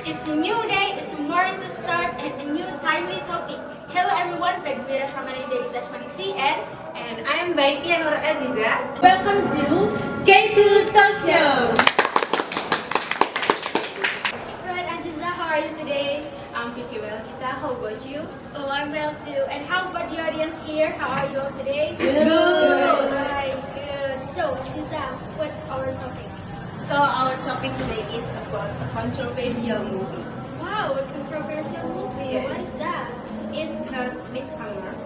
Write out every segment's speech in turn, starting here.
It's a new day, it's a morning to start, and a new timely topic. Hello everyone, Pegwira sama dari Tasmaniksi And I am Baiti Nur Aziza. welcome to K2 Talkshow. Right, Aziza, how are you today? I'm pretty well, Kita. How about you? Oh, I'm well too. And how about the audience here? How are you all today? Good. Right, good. So, Aziza, what's our topic? So our topic today is about a controversial movie. Wow, a controversial movie. Yes. What is that? It's called Midsommar.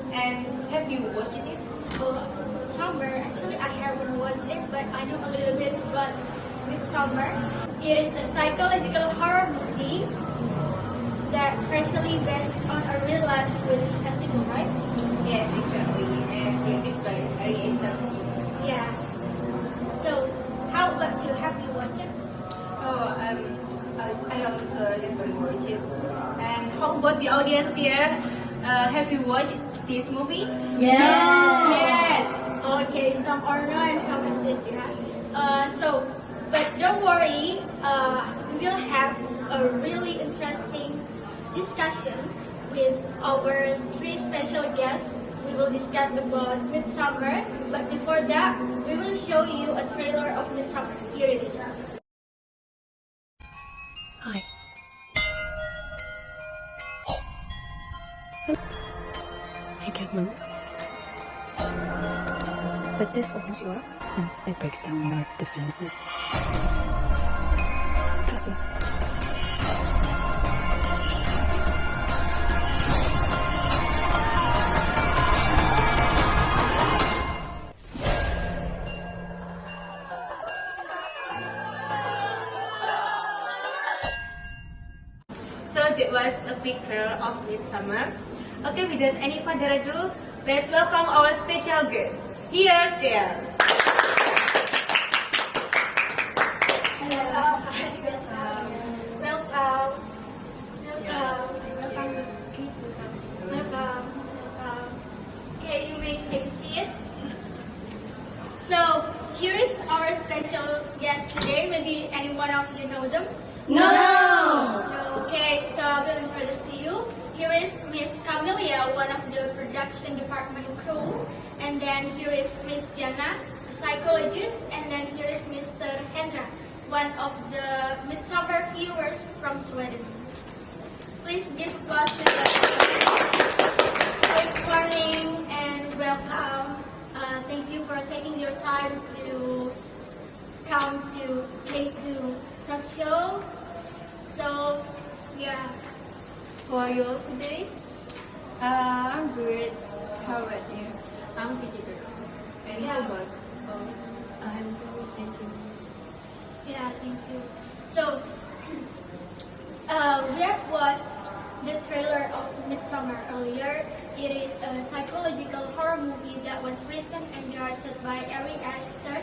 And have you watched it? Oh, Midsommar. Actually, I haven't watched it, but I know a little bit about Midsommar. It is a psychological horror movie that partially based on a real life Swedish festival, right? Yes, exactly. And created by Ari Aster. Yes. So, how about you? Have you watched it? Oh, I also haven't watched it. And how about the audience here? Have you watched this movie? Yes. Okay, some are no and some is this, yeah. But don't worry. We will have a really interesting discussion with our three special guests. We will discuss about Midsommar, but before that, we will show you a trailer of Midsommar. Here it is. Hi. I can't move. But this opens you up and it breaks down your defenses. Trust me. So that was a picture of Midsommar. Okay, without any further ado, let's welcome our special guest. Here, there. Hello. Welcome. Welcome. Okay, you may take a seat. So, here is our special guest today. Maybe any one of you know them? No. Okay, so I will introduce to you. Here is Miss Camelia, one of the production department crew. And then here is Miss Diana, a psychologist. And then here is Mr. Hendra, one of the Midsommar viewers from Sweden. Please give applause to them. Good morning and welcome. Thank you for taking your time to come to K2 Talk Show. So, yeah, how are you all today? I'm good. How about you? I'm pretty good. And Yeah. how about? I'm good, thank you. Yeah, thank you. So, we have watched the trailer of Midsommar earlier. It is a psychological horror movie that was written and directed by Ari Aster.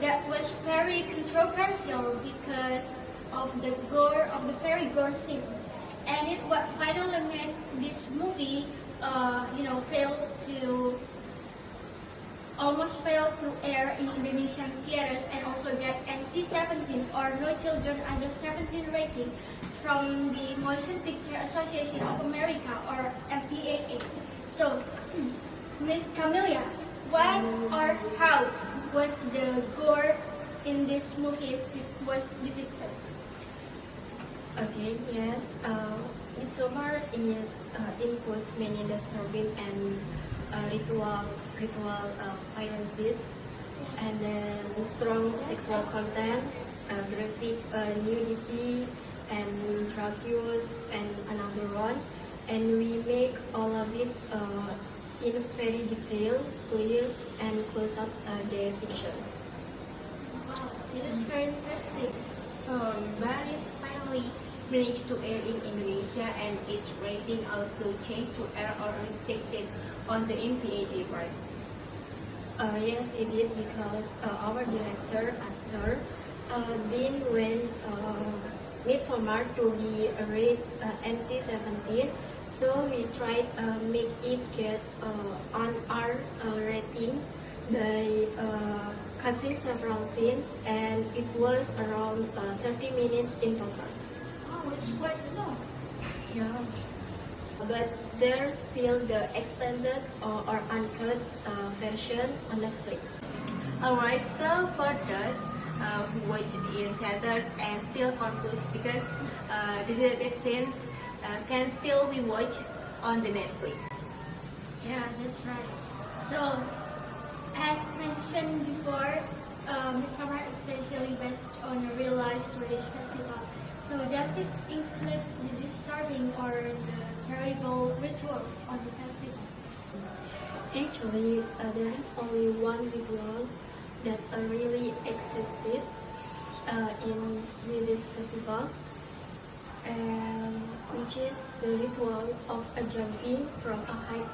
That was very controversial because of the gore, of the very gore scenes, and it what finally made this movie, almost failed to air in Indonesian theaters and also get NC-17 or No Children Under 17 rating from the Motion Picture Association of America or MPAA. So, Miss Camelia, what or how was the gore in this movie was depicted? Okay, yes. Midsommar is includes many disturbing and ritual violences, and then strong sexual contents, graphic nudity, and drug use, and another one. And we make all of it in very detailed, clear, and close-up depiction. Wow, it is very interesting. But it finally managed to air in Indonesia, and its rating also changed to air or restricted on the MPAA part. Yes, it did because our director Aster then went Midsommar to be rated NC-17, so we tried make it get on our rating by cutting several scenes, and it was around 30 minutes in total. Oh, it's quite long. Yeah. But there's still the extended or uncut version on Netflix. Alright, so for those who watch it in theaters and still confused because the deleted scenes can still be watched on the Netflix. Yeah, that's right. So, as mentioned before, Midsommar is essentially based on a real-life Swedish festival. So, does it include the disturbing or the terrible rituals on the festival? Actually, there is only one ritual that really existed in Swedish festival, and which is the ritual of a jumping from a high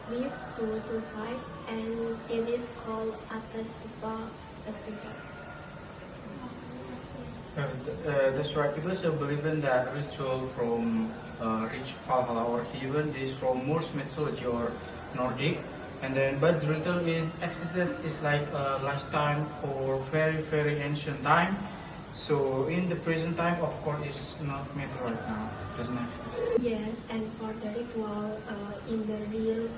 cliff to suicide, and it is called Attestupa festival. That's right. People still believe in that ritual from rich Valhalla or heaven. This from Norse mythology or Nordic. And then, but the ritual it existed is like a lifetime or very ancient time. So in the present time, of course, it's not made right now. Doesn't exist. Yes, and for the ritual in the real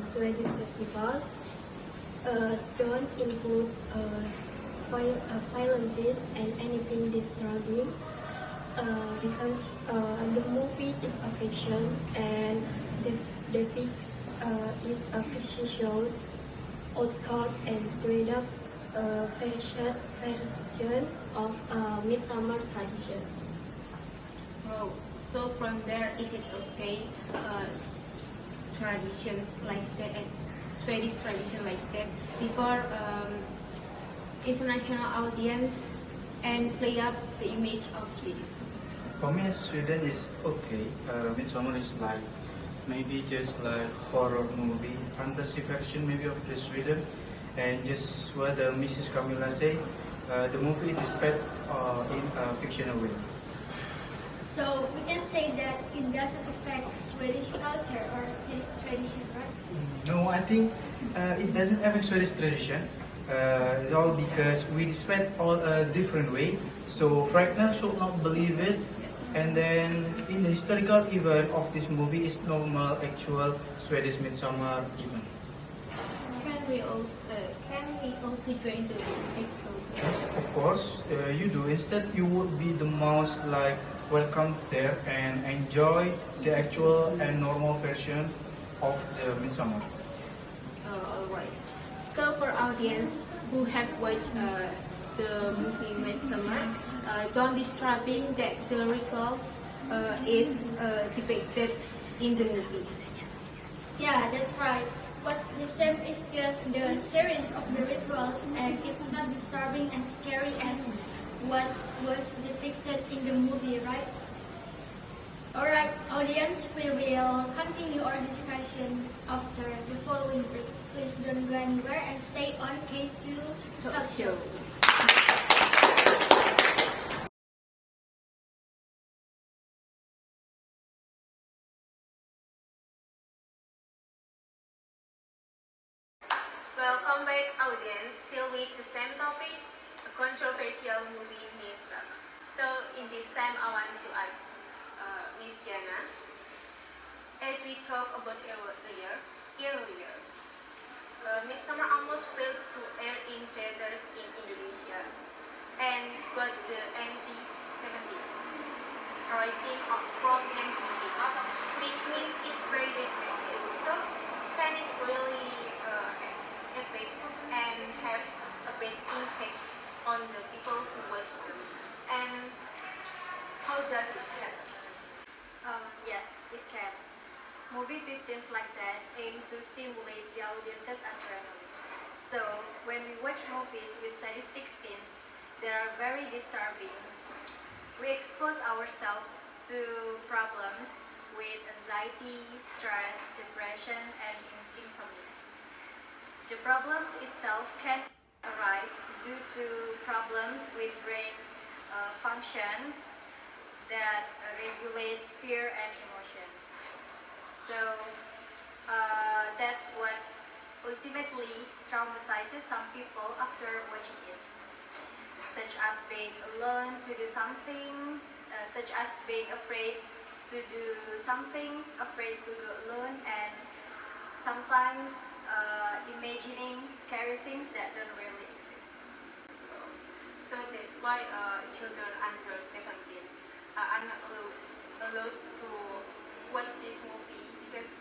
Swedish festival, don't include violences and anything disturbing because the movie is a fiction and the depicts is a fictitious, occult and straight up version of Midsummer tradition. Oh, so from there, is it okay traditions like that, Swedish tradition like that, before international audience and play up the image of Swedish? For me, Sweden is okay. Midsommar is like maybe just like horror movie, fantasy version maybe of the Sweden, and just what Mrs. Camilla said, the movie is set in a fictional way. So, we can say that it doesn't affect Swedish culture or tradition, right? No, I think it doesn't affect Swedish tradition. It's all because we respect all a different way. So foreigners should not believe it. And then in the historical event of this movie is normal actual Swedish Midsummer event. Can we also join the actual? Yes, of course, you do. Instead, you would be the most like welcome there and enjoy the actual and normal version of the Midsummer. Alright. So for audience who have watched the movie Midsommar, don't disturbing that the rituals is depicted in the movie. Yeah, that's right. What's disturbing is just the series of the rituals, and it's not disturbing and scary as what was depicted in the movie, right? Alright, audience, we will continue our discussion after the following break. Please don't go anywhere and stay on K2 Talkshow. Welcome back, audience. Still with the same topic, a controversial movie, Midsommar. So, in this time, I want to ask Miss Jana, as we talk about earlier, Midsommar almost failed to air in theaters in Indonesia and got the NC-17 rating from MTV, which means it's very respected. So, can it really affect and have a bad impact on the people who watch them? And how does it happen? Yes, it can. Movies with scenes like that aim to stimulate the audience's adrenaline. So, when we watch movies with sadistic scenes that are very disturbing, we expose ourselves to problems with anxiety, stress, depression, and insomnia. The problems itself can arise due to problems with brain function that regulates fear and emotions. So that's what ultimately traumatizes some people after watching it, such as being alone to do something, such as being afraid to do something, afraid to go alone, and sometimes imagining scary things that don't really exist. So that's why children under 17 are not allowed to watch this movie because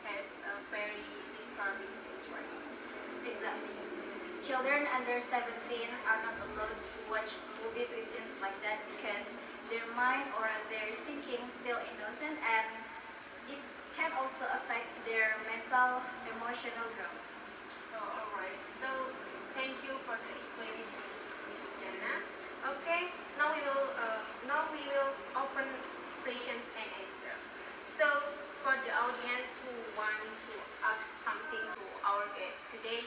has a very disturbing scenes, right? Exactly. Children under 17 are not allowed to watch movies with scenes like that because their mind or their thinking still innocent, and it can also affect their mental, emotional growth. Oh, alright. So thank you for the explanation, Mrs. Jana. Okay, now we will open questions and answer. So for the audience who want to ask something to our guest today,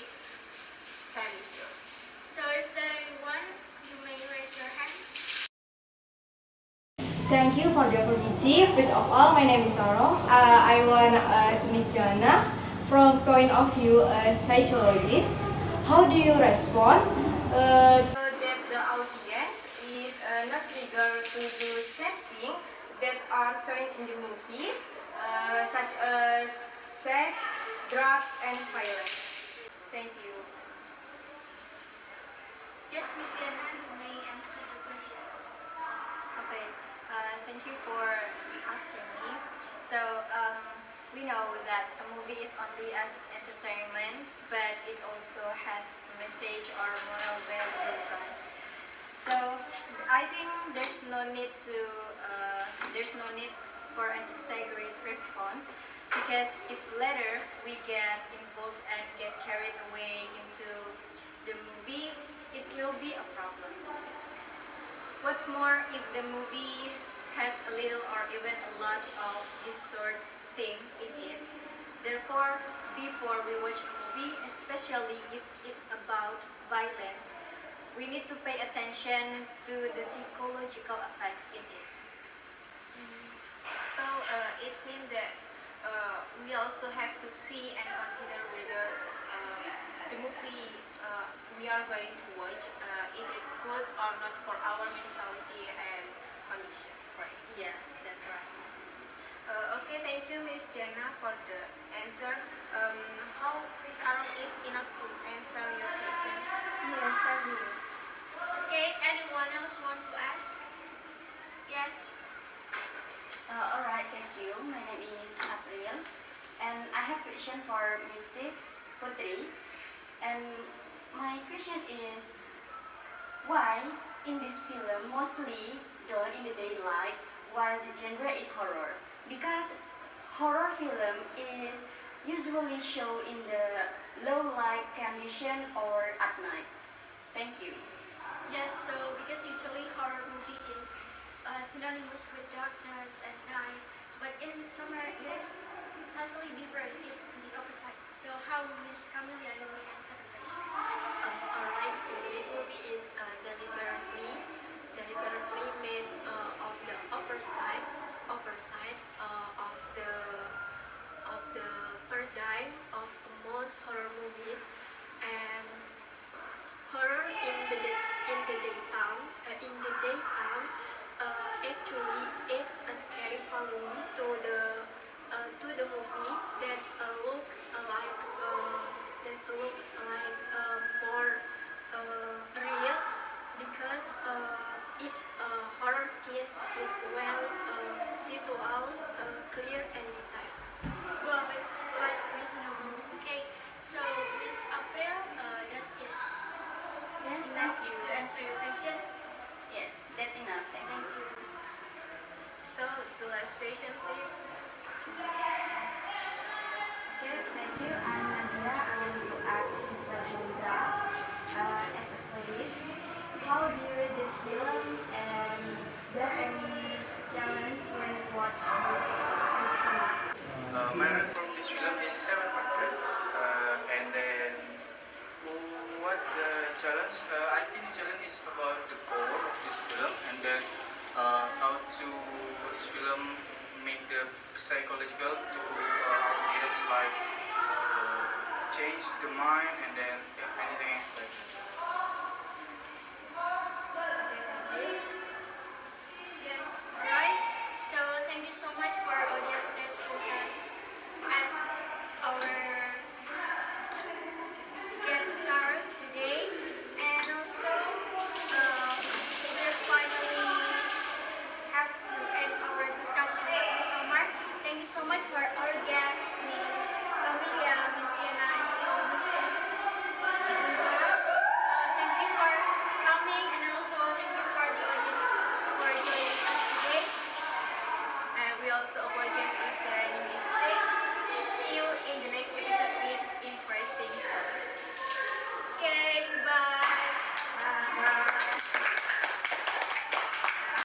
time is yours. So is there anyone? You may raise your hand. Thank you for the opportunity. First of all, my name is Saro. I want to ask Miss Jana, from point of view as psychologist, how do you respond? That the audience is not triggered to do something that are shown in the movies, such as sex, drugs, and violence. Thank you. Yes, Miss Diana, you may answer the question. Okay, thank you for asking me. So, we know that a movie is only as entertainment, but it also has message or moral value, right? So, I think there's no need for an exaggerated response, because if later we get involved and get carried away into the movie, it will be a problem. What's more, if the movie has a little or even a lot of distorted things in it, therefore, before we watch a movie, especially if it's about violence, we need to pay attention to the psychological effects in it. So it means that we also have to see and consider whether the movie we are going to watch is it good or not for our mentality and conditions, right? Yes, that's right. Okay, thank you, Miss Jana, for the answer. How Miss Aaron is enough to answer your question? Yes, thank you. Okay, anyone else want to ask? Yes. Alright, thank you. My name is April, and I have a question for Mrs. Putri. And my question is, why in this film mostly done in the daylight while the genre is horror? Because horror film is usually shown in the low light condition or at night. Thank you. Yes, so because usually horror movie is synonymous with darkness and night, but in Midsommar it is totally different. It's the opposite. So how Miss Camelia you may answer the question? Alright, so this movie is deliberately made of the opposite of the paradigm of most horror movies, and horror in the daytime. Actually, it's a scary following to the movie that looks like more real, because its horror skits is well visuals, clear and detailed. Well, it's quite reasonable. Okay, so Miss April, that's it. Yes, Enough thank you. to answer your question. Yes, that's enough. Thank you. So the last question, please. Okay, thank you. I'm Nadia. I want to ask Mr. Hendra, as a Swedish, how do you read this film, and there any challenge when you watch this Midsommar? My rank from this film is 700. And then, what the challenge? I think the challenge is about the core of this film, and then how to this film make the psychological to audience, like change the mind, and then anything else like that.